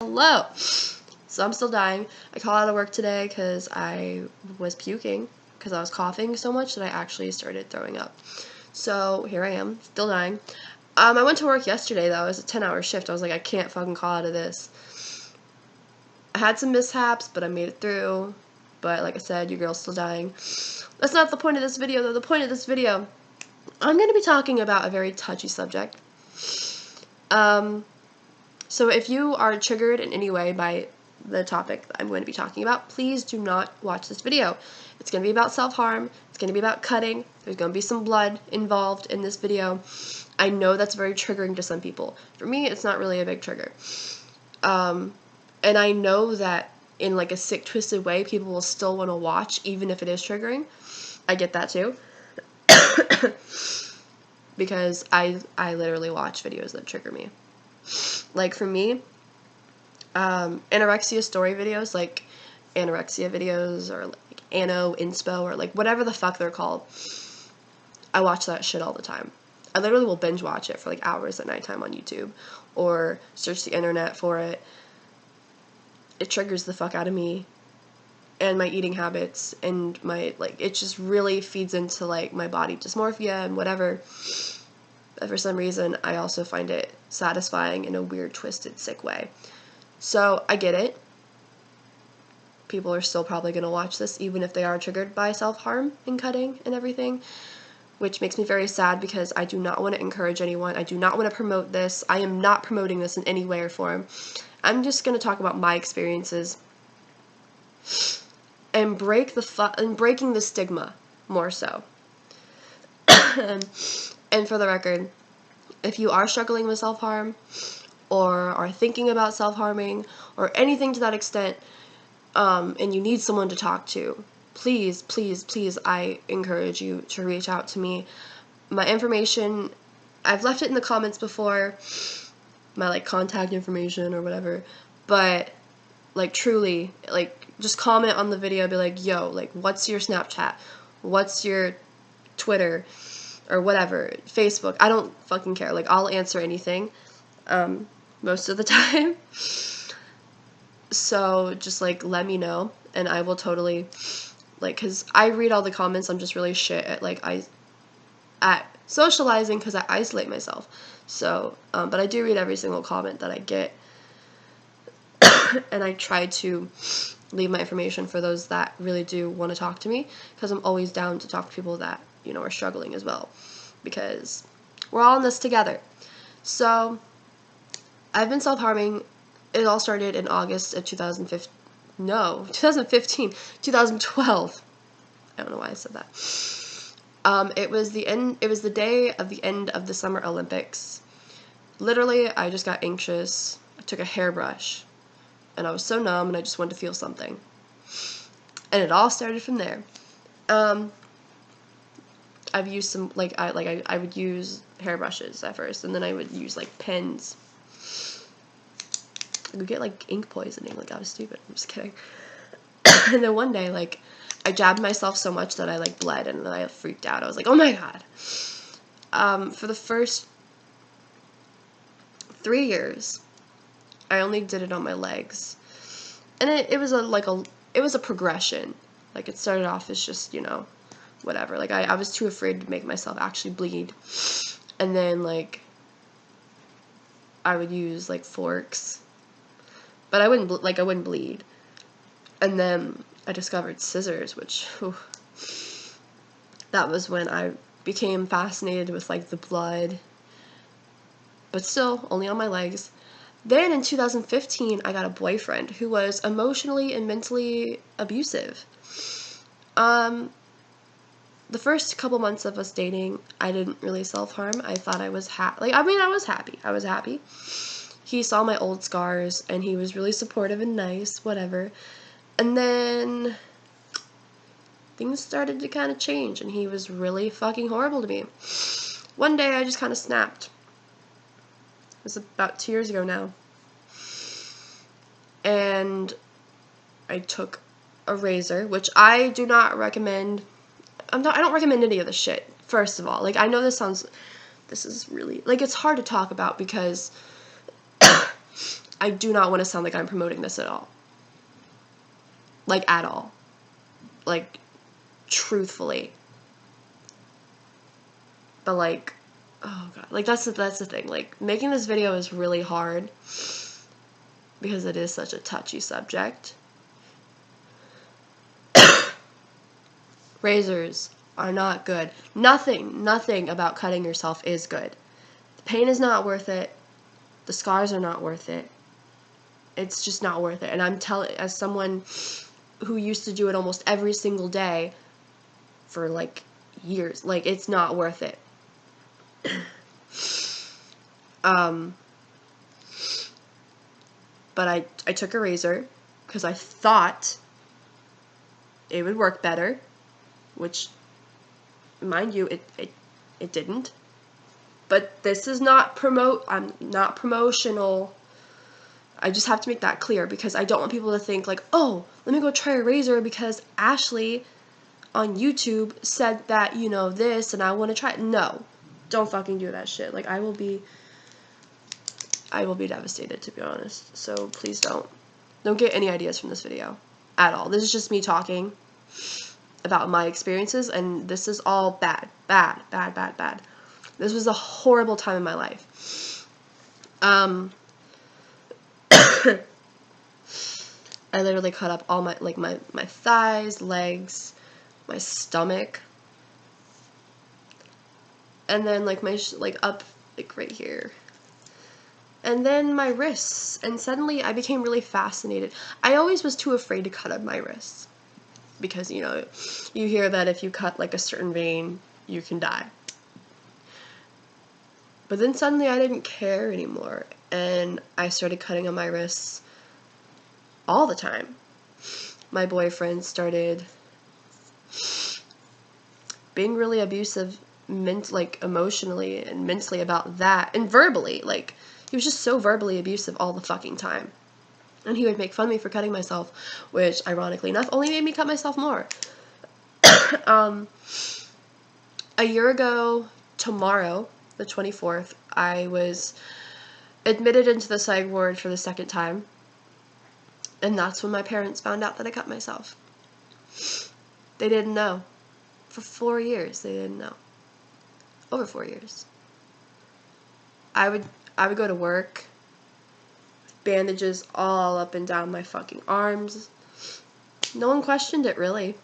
Hello. So I'm still dying. I called out of work today because I was puking because I was coughing so much that I actually started throwing up. So here I am, still dying. I went to work yesterday though. It was a 10-hour shift. I was like, I can't fucking call out of this. I had some mishaps, but I made it through. But like I said, your girl's still dying. That's not the point of this video though. The point of this video, I'm going to be talking about a very touchy subject. So if you are triggered in any way by the topic that I'm going to be talking about, please do not watch this video. It's going to be about self-harm. It's going to be about cutting. There's going to be some blood involved in this video. I know that's very triggering to some people. For me, it's not really a big trigger. And I know that in like a sick, twisted way, people will still want to watch even if it is triggering. I get that too. Because I literally watch videos that trigger me. Like for me, anorexia story videos, like anorexia videos or like ano inspo or like whatever the fuck they're called, I watch that shit all the time. I literally will binge watch it for like hours at nighttime on YouTube or search the internet for it. It triggers the fuck out of me and my eating habits and my, like, it just really feeds into like my body dysmorphia and whatever. But for some reason, I also find it satisfying in a weird, twisted, sick way. So, I get it. People are still probably going to watch this, even if they are triggered by self-harm and cutting and everything, which makes me very sad because I do not want to encourage anyone. I do not want to promote this. I am not promoting this in any way or form. I'm just going to talk about my experiences and breaking the stigma, more so. And for the record, if you are struggling with self-harm or are thinking about self-harming or anything to that extent, and you need someone to talk to, please, please, please, I encourage you to reach out to me. My information, I've left it in the comments before, my like contact information or whatever, but like truly, like just comment on the video, be like, yo, like what's your Snapchat? What's your Twitter? Or whatever, Facebook, I don't fucking care. Like, I'll answer anything, most of the time. So, just, like, let me know, and I will totally, like, because I read all the comments, I'm just really shit at, like, at socializing, because I isolate myself. So, but I do read every single comment that I get, and I try to leave my information for those that really do want to talk to me, because I'm always down to talk to people that, you know, are struggling as well, because we're all in this together. So, I've been self-harming. It all started in August of 2015. No, 2015, 2012. I don't know why I said that. It was the day of the end of the Summer Olympics. Literally, I just got anxious. I took a hairbrush, and I was so numb, and I just wanted to feel something. And it all started from there. I've used some, like, I would use hairbrushes at first, and then I would use, like, pens. I would get, like, ink poisoning, like, I was stupid, I'm just kidding. And then one day, like, I jabbed myself so much that I, like, bled, and then I freaked out. I was like, oh my god. For the first 3 years, I only did it on my legs. And it was a progression. Like, it started off as just, you know, whatever. Like, I was too afraid to make myself actually bleed. And then, like, I would use, like, forks. But I wouldn't bleed. And then I discovered scissors, which, whew, that was when I became fascinated with, like, the blood. But still, only on my legs. Then in 2015, I got a boyfriend who was emotionally and mentally abusive. The first couple months of us dating, I didn't really self-harm. I thought I was happy. I was happy. I was happy. He saw my old scars, and he was really supportive and nice, whatever. And then things started to kind of change, and he was really fucking horrible to me. One day, I just kind of snapped. It was about 2 years ago now. And I took a razor, which I do not recommend. I don't recommend any of this shit, first of all. Like, I know this is really, like, it's hard to talk about because I do not want to sound like I'm promoting this at all. Like, at all. Like, truthfully. But, like, oh god. Like, that's the thing. Like, making this video is really hard because it is such a touchy subject. Razors are not good. Nothing about cutting yourself is good. The pain is not worth it. The scars are not worth it. It's just not worth it. And I'm telling, as someone who used to do it almost every single day for like years, like, it's not worth it. But I took a razor because I thought it would work better, which, mind you, it didn't. But this is not I'm not promotional. I just have to make that clear because I don't want people to think like, oh, let me go try a razor because Ashley on YouTube said that, you know, this, and I want to try it. No, don't fucking do that shit. Like, I will be devastated, to be honest. So please don't get any ideas from this video at all. This is just me talking about my experiences, and this is all bad. This was a horrible time in my life. I literally cut up all my, like, my thighs, legs, my stomach, and then, like, my, like, up, like, right here, and then my wrists, and suddenly I became really fascinated. I always was too afraid to cut up my wrists, because, you know, you hear that if you cut, like, a certain vein, you can die. But then suddenly I didn't care anymore, and I started cutting on my wrists all the time. My boyfriend started being really abusive, like, emotionally and mentally about that, and verbally. Like, he was just so verbally abusive all the fucking time. And he would make fun of me for cutting myself, which, ironically enough, only made me cut myself more. A year ago tomorrow, the 24th, I was admitted into the psych ward for the second time. And that's when my parents found out that I cut myself. They didn't know. For 4 years, they didn't know. Over 4 years. I would go to work, bandages all up and down my fucking arms. No one questioned it, really.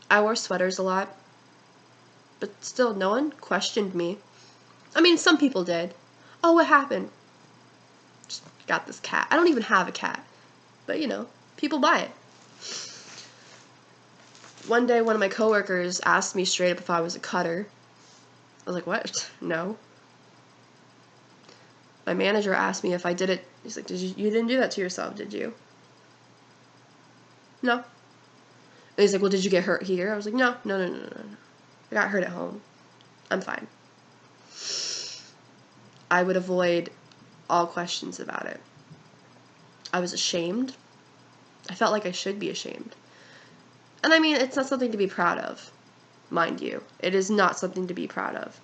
I wore sweaters a lot, but still, no one questioned me. I mean, some people did. Oh, what happened? Just got this cat. I don't even have a cat, but, you know, people buy it. One day, one of my coworkers asked me straight up if I was a cutter. I was like, what? No. My manager asked me if I did it. He's like, you didn't do that to yourself, did you? No. And he's like, well, did you get hurt here? I was like, no. I got hurt at home. I'm fine. I would avoid all questions about it. I was ashamed. I felt like I should be ashamed. And I mean, it's not something to be proud of, mind you. It is not something to be proud of.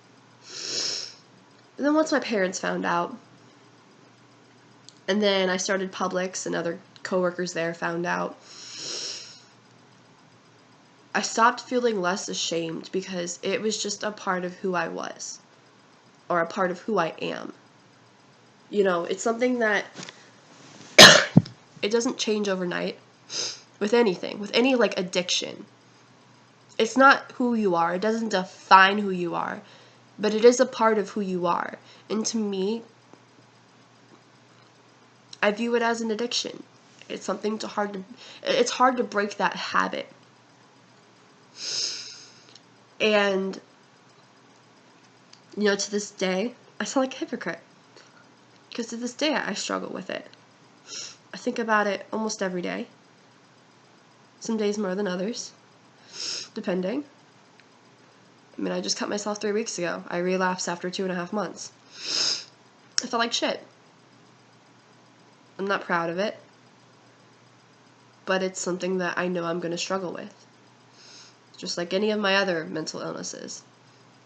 And then once my parents found out, and then I started Publix, and other coworkers there found out, I stopped feeling less ashamed because it was just a part of who I was, or a part of who I am. You know, it's something that it doesn't change overnight with anything, with any, like, addiction. It's not who you are. It doesn't define who you are, but it is a part of who you are. And to me, I view it as an addiction. It's something it's hard to break that habit. And, you know, to this day, I sound like a hypocrite. Because to this day, I struggle with it. I think about it almost every day. Some days more than others, depending. I mean, I just cut myself 3 weeks ago. I relapsed after 2.5 months. I felt like shit. I'm not proud of it, but it's something that I know I'm going to struggle with. Just like any of my other mental illnesses.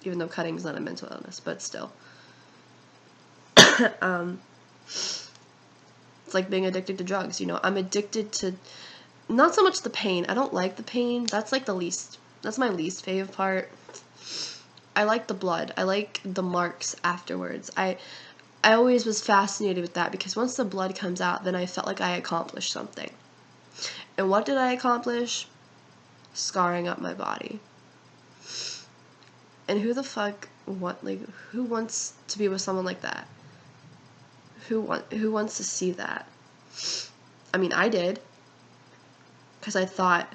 Even though cutting's not a mental illness, but still. It's like being addicted to drugs, you know. I'm addicted to not so much the pain. I don't like the pain. That's like that's my least fave part. I like the blood. I like the marks afterwards. I always was fascinated with that because once the blood comes out, then I felt like I accomplished something. And what did I accomplish? Scarring up my body. And who the fuck who wants to be with someone like that? Who wants to see that? I mean, I did. Because I thought,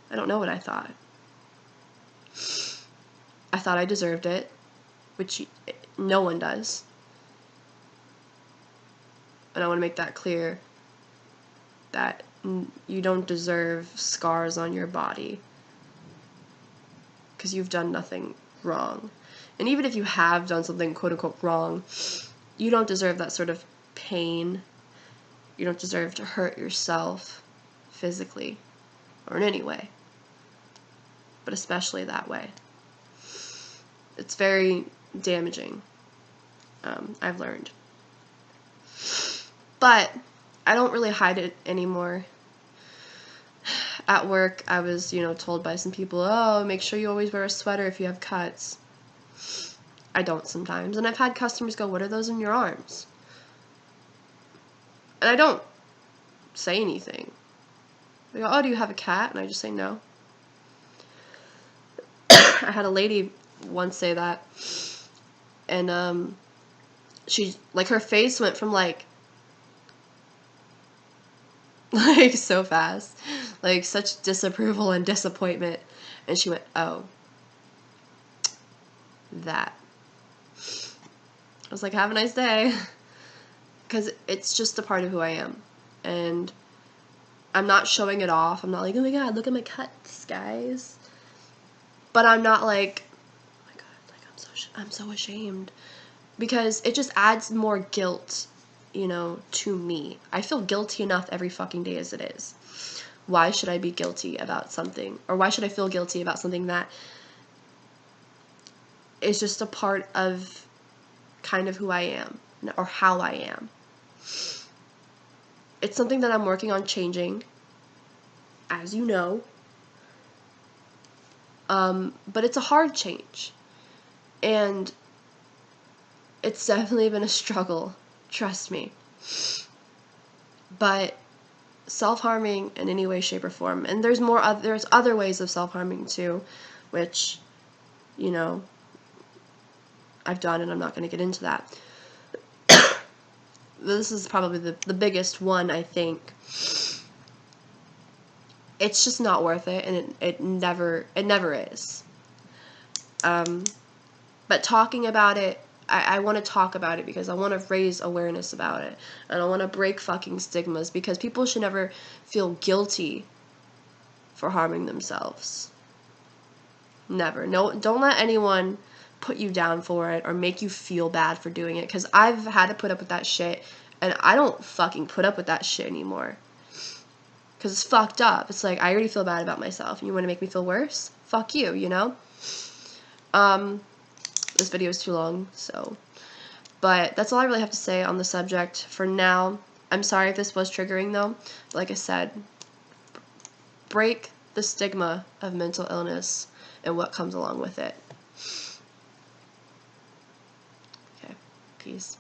I don't know what I thought. I thought I deserved it, which no one does. And I want to make that clear, that you don't deserve scars on your body because you've done nothing wrong. And even if you have done something quote-unquote wrong, you don't deserve that sort of pain. You don't deserve to hurt yourself physically or in any way, but especially that way. It's very damaging, I've learned. But I don't really hide it anymore. At work, I was, told by some people, oh, make sure you always wear a sweater if you have cuts. I don't sometimes. And I've had customers go, what are those in your arms? And I don't say anything. They go, oh, do you have a cat? And I just say no. I had a lady once say that. And she, her face went from so fast, such disapproval and disappointment, and she went, oh, that. I was like, have a nice day, because it's just a part of who I am, and I'm not showing it off. I'm not like, oh my god, look at my cuts, guys, but I'm not like, oh my god, I'm so ashamed, because it just adds more guilt, to me. I feel guilty enough every fucking day as it is. Why should I be guilty about something? Or why should I feel guilty about something that is just a part of kind of who I am, or how I am? It's something that I'm working on changing, as you know. But it's a hard change. And it's definitely been a struggle, trust me. But self-harming in any way, shape, or form, and there's other ways of self-harming too, which, I've done, and I'm not going to get into that. This is probably the biggest one, I think. It's just not worth it, and it never is. But talking about it, I want to talk about it because I want to raise awareness about it, and I want to break fucking stigmas, because people should never feel guilty for harming themselves. Never. No, don't let anyone put you down for it or make you feel bad for doing it, because I've had to put up with that shit, and I don't fucking put up with that shit anymore, because it's fucked up. It's like, I already feel bad about myself, and you want to make me feel worse? Fuck you, This video is too long, so, but that's all I really have to say on the subject for now. I'm sorry if this was triggering, though. Like I said, break the stigma of mental illness and what comes along with it. Okay, peace.